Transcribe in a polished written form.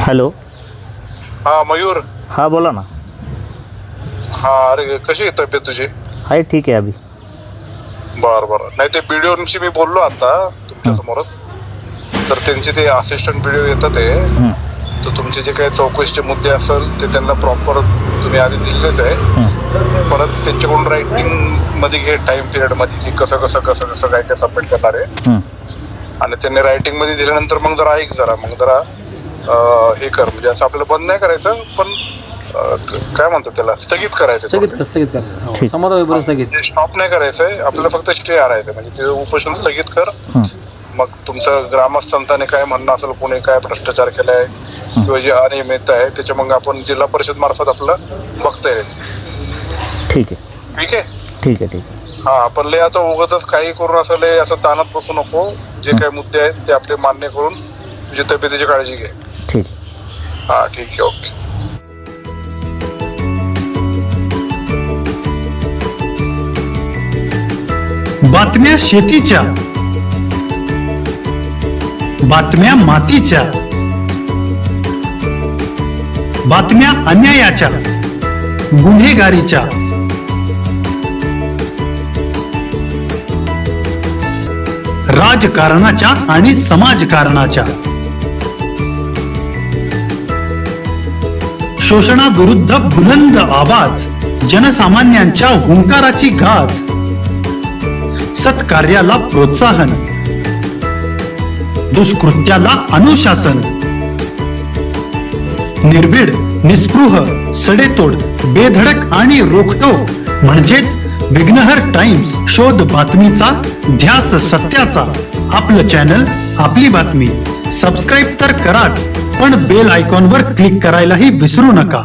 Hello. हा मयूर. हा बोला ना. हा अरे कशी आहे तब्येत तुझी? आहे ठीक आहे अभि. बर नाही ते बीडीओशी मी बोललो आता तुमच्या समोरच. तर त्यांचे ते असिस्टंट बीडीओ येतात ते, तर तुमचे जे काही चौकशीचे मुद्दे असेल ते त्यांना प्रॉपर तुम्ही आधी दिलेलेच आहे. परत त्यांच्याकडून रायटिंग मध्ये घे टाइम पिरियड मध्ये की कसं कसं कसं कसं काय काय सबमिट करणार आहे. आणि त्यांनी रायटिंग मध्ये दिल्यानंतर मग जरा ऐक जरा मग जरा हे कर, म्हणजे असं आपल्याला बंद नाही करायचं पण काय म्हणतात त्याला स्थगित करायचं. स्थगित करायचं, स्टॉप नाही करायचंय आपल्याला, फक्त स्टे आणायचं. म्हणजे ते उपोषण स्थगित कर. मग तुमचं ग्रामस्थांनी काय म्हणणं असेल, कोणी काय भ्रष्टाचार केलाय किंवा जे अनियमित आहे त्याच्या मग आपण जिल्हा परिषद मार्फत आपलं बघता येईल. ठीक आहे ठीक आहे ठीक आहे ठीक आहे. हा आपण लय आता उगाच काही करून असं लय असं ताणत बसू नको. जे काही मुद्दे आहेत ते आपले मान्य करून तुझी तब्येतीची काळजी घे. ठीक. हा ठीक आहे, ओके. बातम्या शेतीच्या, बातम्या मातीच्या, बातम्या अन्यायाच्या, गुन्हेगारीच्या, राजकारणाच्या आणि समाजकारणाच्या, शोषणाविरुद्ध बुलंद आवाज, जनसामान्यांच्या हुंकाराची गाज, सत्कार्याला प्रोत्साहन, दुष्कृत्याला अनुशासन, निर्भीड, निस्पृह, सडेतोड, बेधडक आणि रोखटोक म्हणजेच विघ्नहर टाइम्स. शोध बातमीचा, ध्यास सत्याचा. आपलं चॅनल, आपली बातमी. सबस्क्राईब तर कराच, पण बेल आयकॉनवर क्लिक करायलाही विसरू नका.